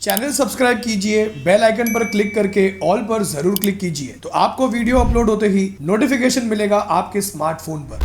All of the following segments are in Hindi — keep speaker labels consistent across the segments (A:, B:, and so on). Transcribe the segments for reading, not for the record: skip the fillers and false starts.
A: चैनल सब्सक्राइब कीजिए, बेल आइकन पर क्लिक करके ऑल पर जरूर क्लिक कीजिए तो आपको वीडियो अपलोड होते ही नोटिफिकेशन मिलेगा आपके स्मार्टफोन पर।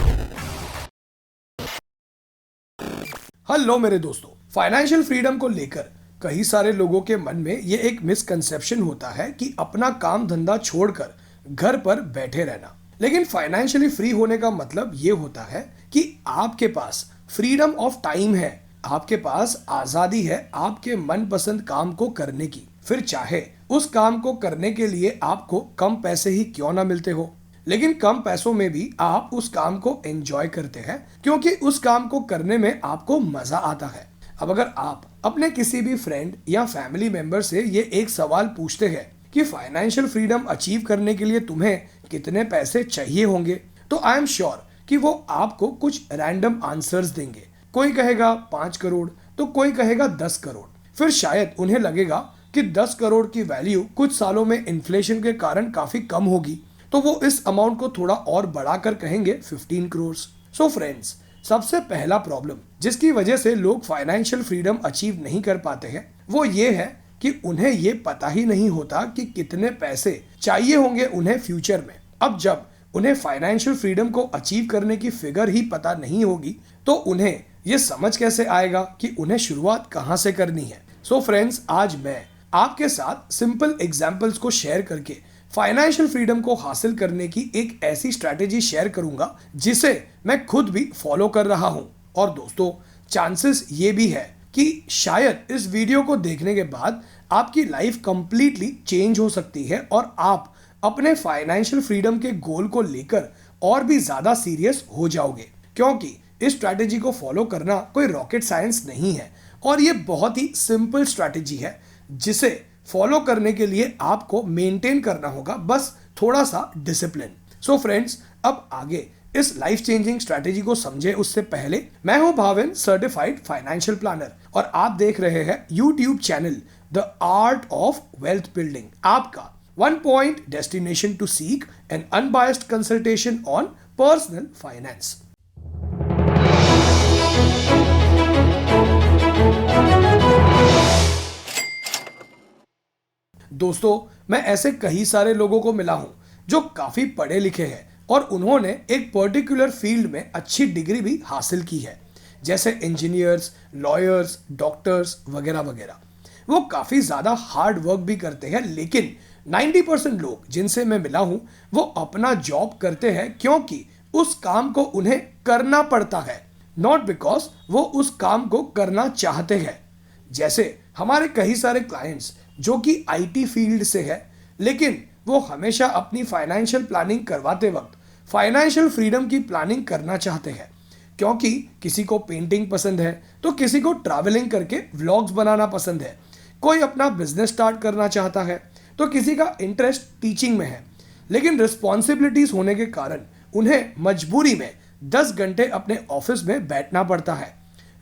A: हेलो मेरे दोस्तों, फाइनेंशियल फ्रीडम को लेकर कई सारे लोगों के मन में ये एक मिसकंसेप्शन होता है कि अपना काम धंधा छोड़कर घर पर बैठे रहना। लेकिन फाइनेंशियली फ्री होने का मतलब ये होता है कि आपके पास फ्रीडम ऑफ टाइम है, आपके पास आजादी है आपके मनपसंद काम को करने की, फिर चाहे उस काम को करने के लिए आपको कम पैसे ही क्यों ना मिलते हो, लेकिन कम पैसों में भी आप उस काम को एंजॉय करते हैं क्योंकि उस काम को करने में आपको मजा आता है। अब अगर आप अपने किसी भी फ्रेंड या फैमिली मेंबर से ये एक सवाल पूछते हैं कि फाइनेंशियल फ्रीडम अचीव करने के लिए तुम्हें कितने पैसे चाहिए होंगे, तो आई एम श्योर कि वो आपको कुछ रैंडम आंसर्स देंगे। कोई कहेगा 5 करोड़ तो कोई कहेगा 10 करोड़। फिर शायद उन्हें लगेगा कि 10 करोड़ की वैल्यू कुछ सालों में इन्फ्लेशन के कारण काफी कम होगी, तो वो इस अमाउंट को थोड़ा और बढ़ाकर कहेंगे 15 करोड़। सो फ्रेंड्स, सबसे पहला प्रॉब्लम जिसकी वजह से लोग फाइनेंशियल फ्रीडम अचीव नहीं कर पाते हैं वो ये है कि उन्हें ये पता ही नहीं होता कि कितने पैसे चाहिए होंगे उन्हें फ्यूचर में। अब जब उन्हें फाइनेंशियल फ्रीडम को अचीव करने की फिगर ही पता नहीं होगी तो उन्हें ये समझ कैसे आएगा कि उन्हें शुरुआत कहां से करनी है। सो फ्रेंड्स, आज मैं आपके साथ सिंपल एग्जांपल्स को शेयर करके फाइनेंशियल फ्रीडम को हासिल करने की एक ऐसी स्ट्रैटेजी शेयर करूंगा जिसे मैं खुद भी फॉलो कर रहा हूं। और दोस्तों, चांसेस ये भी है कि शायद इस वीडियो को देखने के बाद आपकी लाइफ कंप्लीटली चेंज हो सकती है और आप अपने फाइनेंशियल फ्रीडम के गोल को लेकर और भी ज्यादा सीरियस हो जाओगे, क्योंकि इस स्ट्रैटेजी को फॉलो करना कोई रॉकेट साइंस नहीं है और ये बहुत ही सिंपल स्ट्रैटेजी है जिसे फॉलो करने के लिए आपको मेंटेन करना होगा बस थोड़ा सा डिसिप्लिन। सो फ्रेंड्स, अब आगे इस लाइफ चेंजिंग स्ट्रैटेजी को समझे उससे पहले मैं हूं भाविन, सर्टिफाइड फाइनेंशियल प्लानर, और आप देख रहे हैं YouTube channel The Art of Wealth Building, आपका one point destination to seek an unbiased consultation on personal finance. दोस्तों, मैं ऐसे कई सारे लोगों को मिला हूं जो काफी पढ़े लिखे हैं और उन्होंने एक पर्टिकुलर फील्ड में अच्छी डिग्री भी हासिल की है, जैसे इंजीनियर्स, लॉयर्स, डॉक्टर्स वगैरह वगैरह। वो काफी ज्यादा हार्ड वर्क भी करते हैं, लेकिन 90% लोग जिनसे मैं मिला हूं वो अपना जॉब करते हैं क्योंकि उस काम को उन्हें करना पड़ता है, नॉट बिकॉज वो उस काम को करना चाहते हैं। जैसे हमारे कई सारे क्लाइंट्स जो कि आईटी फील्ड से है, लेकिन वो हमेशा अपनी फाइनेंशियल प्लानिंग करवाते वक्त फाइनेंशियल फ्रीडम की प्लानिंग करना चाहते हैं, क्योंकि किसी को पेंटिंग पसंद है तो किसी को ट्रैवलिंग करके व्लॉग्स बनाना पसंद है, कोई अपना बिजनेस स्टार्ट करना चाहता है तो किसी का इंटरेस्ट टीचिंग में है। लेकिन रिस्पॉन्सिबिलिटीज होने के कारण उन्हें मजबूरी में 10 घंटे अपने ऑफिस में बैठना पड़ता है।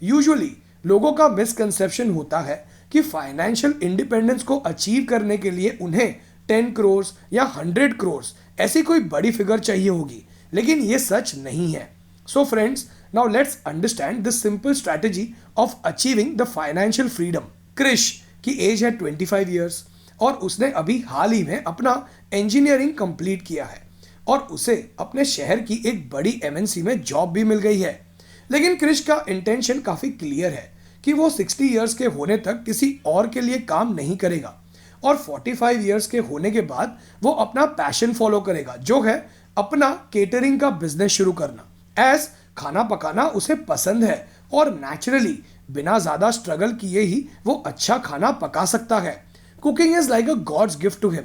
A: यूजुअली लोगों का मिसकंसेप्शन होता है कि फाइनेंशियल इंडिपेंडेंस को अचीव करने के लिए उन्हें 10 करोड़ या 100 करोड़ ऐसी कोई बड़ी फिगर चाहिए होगी, लेकिन ये सच नहीं है। So friends, now let's understand the simple strategy of achieving the financial freedom. Krish की एज है 25 ईयर्स और उसने अभी हाल ही में अपना इंजीनियरिंग कंप्लीट किया है और उसे अपने शहर की एक बड़ी एमएनसी में जॉब भी मिल गई है। लेकिन क्रिश का इंटेंशन काफी क्लियर है कि वो 60 इयर्स के होने तक किसी और के लिए काम नहीं करेगा और 45 इयर्स के होने के बाद वो अपना पैशन फॉलो करेगा, जो है अपना केटरिंग का बिजनेस शुरू करना। एज खाना पकाना उसे पसंद है और नेचुरली बिना ज्यादा स्ट्रगल किए ही वो अच्छा खाना पका सकता है। Cooking is like a god's gift to him.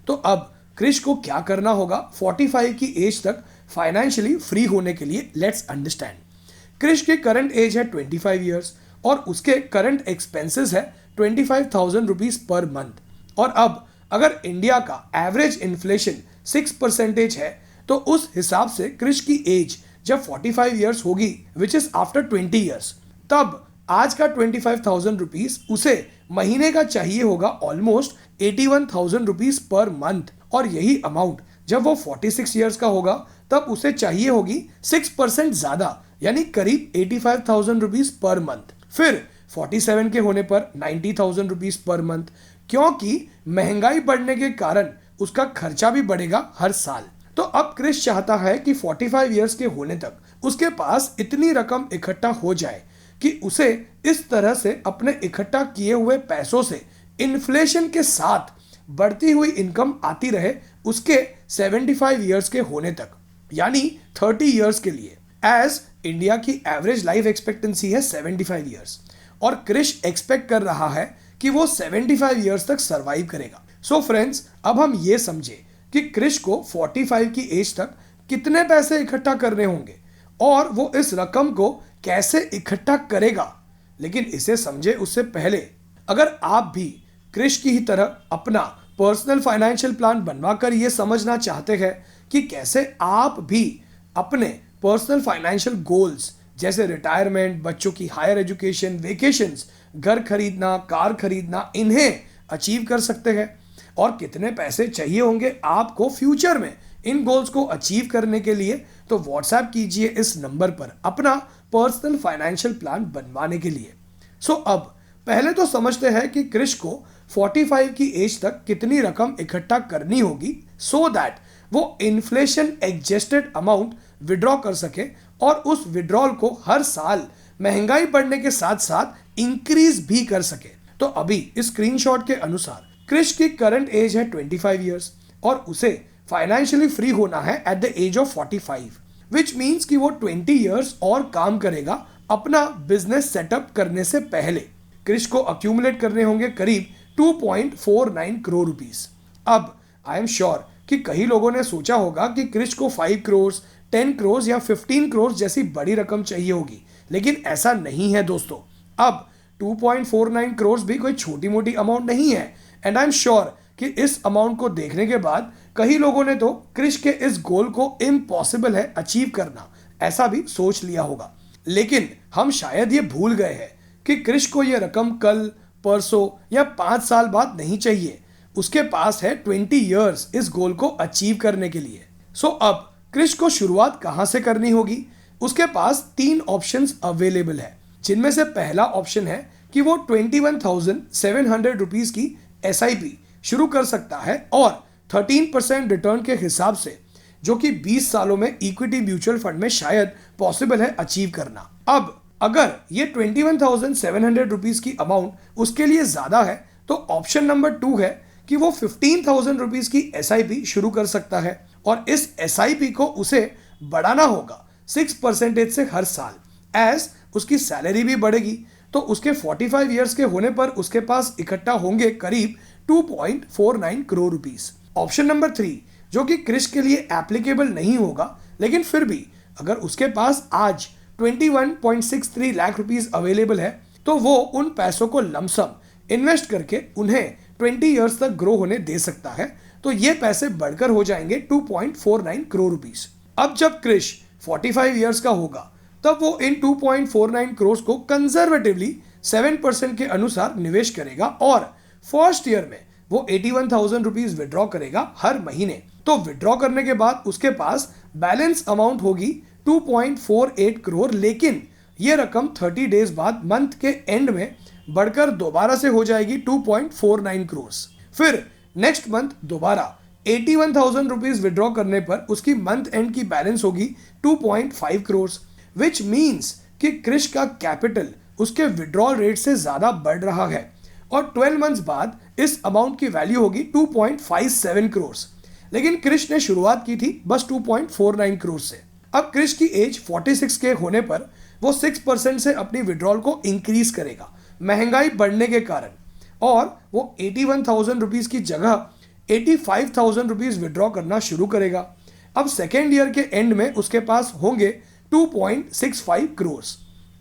A: तो अब क्रिश को क्या करना होगा 45 की एज तक फाइनेंशियली फ्री होने के लिए? Let's understand. क्रिश की करंट एज है 25 इयर्स और उसके करंट एक्सपेंसेस है 25,000 रुपीज पर मंथ। और अब अगर इंडिया का एवरेज इन्फ्लेशन 6% है तो उस हिसाब से क्रिश की एज जब 45 इयर्स होगी, विच इज आफ्टर 20 इयर्स, तब आज का 25,000 रुपीज उसे महीने का चाहिए होगा ऑलमोस्ट 81,000 रुपीज पर मंथ। और यही अमाउंट जब वो 46 इयर्स का होगा तब उसे चाहिए होगी 6% ज्यादा, यानी करीब 85,000 रुपीज पर मंथ। फिर 47 के होने पर 90,000 रुपीज पर मंथ, क्योंकि महंगाई बढ़ने के कारण उसका खर्चा भी बढ़ेगा हर साल। तो अब क्रिश चाहता है कि 45 इयर्स के होने तक उसके पास इतनी रकम इकट्ठा हो जाए कि उसे इस तरह से अपने इकट्ठा किए हुए पैसों से इन्फ्लेशन के साथ बढ़ती हुई इनकम आती रहे उसके 75 इयर्स के होने तक, यानी 30 इयर्स के लिए। एज इंडिया की एवरेज लाइफ एक्सपेक्टेंसी है 75 इयर्स और क्रिश एक्सपेक्ट कर रहा है कि वो 75 इयर्स तक सरवाइव करेगा। सो फ्रेंड्स, अब हम ये समझे कि क्रिश को 45 की एज तक कितने पैसे इकट्ठा करने होंगे और वो इस रकम को कैसे इकट्ठा करेगा। लेकिन इसे समझे उससे पहले, अगर आप भी क्रिश की ही तरह अपना पर्सनल फाइनेंशियल प्लान बनवाकर ये समझना चाहते हैं कि कैसे आप भी अपने पर्सनल फाइनेंशियल गोल्स जैसे रिटायरमेंट, बच्चों की हायर एजुकेशन, वेकेशंस, घर खरीदना, कार खरीदना, इन्हें अचीव कर सकते हैं और कितने पैसे चाहिए होंगे आपको फ्यूचर में इन गोल्स को अचीव करने के लिए, तो व्हाट्सएप कीजिए इस नंबर पर अपना पर्सनल फाइनेंशियल प्लान बनवाने के लिए। सो अब पहले तो समझते हैं कि क्रिश को 45 की एज तक कितनी रकम इकट्ठा करनी होगी सो दैट वो इन्फ्लेशन एडजस्टेड अमाउंट विड्रॉ कर सके और उस विड्रॉल को हर साल महंगाई बढ़ने के साथ साथ इंक्रीज भी कर सके। तो अभी इस स्क्रीनशॉट के अनुसार क्रिश की करंट एज है 25 इयर्स और उसे फाइनेंशियली फ्री होना है at the age of 45, which means कि वो 20 इयर्स और काम करेगा अपना बिजनेस सेटअप करने से पहले। क्रिश को अक्यूमुलेट करने होंगे करीब 2.49 करोड़ रुपीस। अब आई एम श्योर कि कई लोगों ने सोचा होगा कि क्रिश को 5 करोड़, 10 करोड़ या 15 करोड़ जैसी बड़ी रकम चाहिए होगी, लेकिन ऐसा नहीं है दोस्तों। अब 2.49 करोड़ भी कोई छोटी मोटी अमाउंट नहीं है एंड आई एम श्योर कि इस अमाउंट को देखने के बाद कई लोगों ने तो क्रिश के इस गोल को इम्पॉसिबल है अचीव करना ऐसा भी सोच लिया होगा। लेकिन हम शायद ये भूल गए हैं कि क्रिश को यह रकम कल, परसों या 5 साल बाद नहीं चाहिए। उसके पास है 20 इयर्स इस गोल को अचीव करने के लिए। सो अब क्रिश को शुरुआत कहां से करनी होगी? उसके पास 3 ऑप्शंस अवेलेबल है, जिनमें से पहला ऑप्शन है कि वो 21,700 रुपीज की SIP शुरू कर सकता है और 13% रिटर्न के हिसाब से, जो कि 20 सालों में इक्विटी म्यूचुअल फंड में शायद पॉसिबल है अचीव करना। अब अगर ये 21,700 रुपीज की अमाउंट उसके लिए ज्यादा है तो ऑप्शन नंबर 2 है कि वो 15,000 रुपीज की SIP शुरू कर सकता है और इस SIP को उसे बढ़ाना होगा 6% से हर साल। एज उसकी सैलरी भी बढ़ेगी तो उसके 45 इयर्स के होने पर उसके पास इकट्ठा होंगे करीब 2.49 करोड़ रुपीस। ऑप्शन नंबर 3, जो कि क्रिश के लिए एप्लीकेबल नहीं होगा, लेकिन फिर भी अगर उसके पास आज 21.63 लाख रुपीस अवेलेबल है तो वो उन पैसों को लमसम इन्वेस्ट करके उन्हें 20 इयर्स तक ग्रो होने दे सकता है, तो ये पैसे बढ़कर हो जाएंगे 2.49 करोड़ रुपीस। अब जब क्रिश 45 इयर्स का होगा तब वो इन 2.49 करोड़ को कंजर्वेटिवली 7% के अनुसार निवेश करेगा और फर्स्ट ईयर में वो 81,000 रुपीज विड्रॉ करेगा हर महीने। तो विड्रॉ करने के बाद उसके पास बैलेंस अमाउंट होगी 2.48 करोड़, लेकिन ये रकम 30 डेज बाद मंथ के एंड में बढ़कर दोबारा से हो जाएगी 2.49 करोड़। फिर नेक्स्ट मंथ दोबारा 81,000 रुपीज विड्रॉ करने पर उसकी मंथ एंड की बैलेंस होगी 2.5 करोड़, विच मीन्स कि क्रिश का कैपिटल उसके विड्रॉल रेट से ज्यादा बढ़ रहा है और 12 मंथ्स बाद इस अमाउंट की वैल्यू होगी 2.57 करोड़। लेकिन क्रिश ने शुरुआत की थी बस 2.49 करोड़ से। अब क्रिश की एज 46 के होने पर वो 6% से अपनी विड्रॉल को इंक्रीज करेगा महंगाई बढ़ने के कारण, और वो 81,000 रुपीज की जगह 85,000 रुपीज विड्रॉ करना शुरू करेगा। अब सेकेंड ईयर के एंड में उसके पास होंगे 2.65 करोड़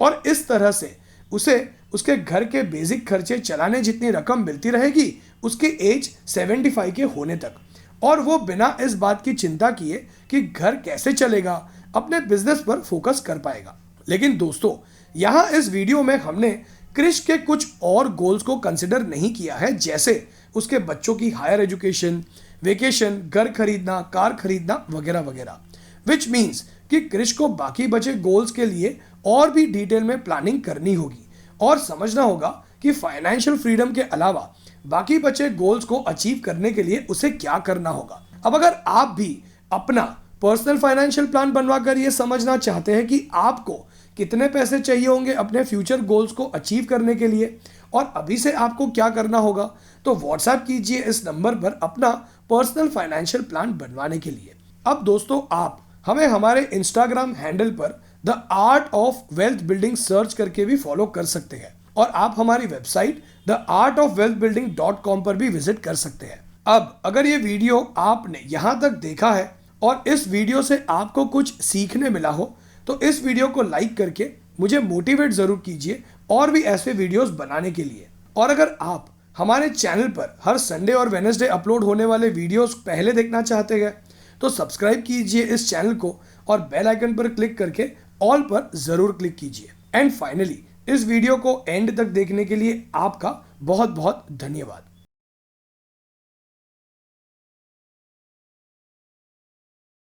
A: और इस तरह से उसे उसके घर के बेसिक खर्चे चलाने जितनी रकम मिलती रहेगी उसकी एज 75 के होने तक, और वो बिना इस बात की चिंता किए कि घर कैसे चलेगा अपने बिजनेस पर फोकस कर पाएगा। लेकिन दोस्तों, यहाँ इस वीडियो में हमने क्रिश के कुछ और गोल्स को कंसिडर नहीं किया है, जैसे उसके बच्चों की हायर एजुकेशन, वेकेशन, घर खरीदना, कार खरीदना वगैरह वगैरह, विच मीन्स कि क्रिश को बाकी बचे गोल्स के लिए और भी डिटेल में प्लानिंग करनी होगी और समझना होगा कि फाइनेंशियल फ्रीडम के अलावा बाकी बचे गोल्स को अचीव करने के लिए उसे क्या करना होगा। अब अगर आप भी अपना पर्सनल फाइनेंशियल प्लान बनवाकर ये समझना चाहते हैं कि आपको कितने पैसे चाहिए होंगे अपने फ्यूचर गोल्स को अचीव करने के लिए और अभी से आपको क्या करना होगा, तो व्हाट्सएप कीजिए इस नंबर पर अपना पर्सनल फाइनेंशियल प्लान बनवाने के लिए। अब दोस्तों, आप हमें हमारे इंस्टाग्राम हैंडल पर the Art of Wealth building search करके भी फॉलो कर सकते हैं और आप हमारी वेबसाइट theartofwealthbuilding.com पर भी विजिट कर सकते हैं। अब अगर ये वीडियो आपने यहाँ तक देखा है और इस वीडियो से आपको कुछ सीखने मिला हो तो इस वीडियो को लाइक करके मुझे मोटिवेट जरूर कीजिए और भी ऐसे वीडियोस बनाने के लिए। और अगर आप हमारे चैनल पर हर संडे और वेडनेसडे अपलोड होने वाले वीडियोस पहले देखना चाहते हैं तो सब्सक्राइब कीजिए इस चैनल को और बेल आइकन पर क्लिक करके ऑल पर जरूर क्लिक कीजिए। एंड फाइनली, इस वीडियो को एंड तक देखने के लिए आपका बहुत बहुत धन्यवाद।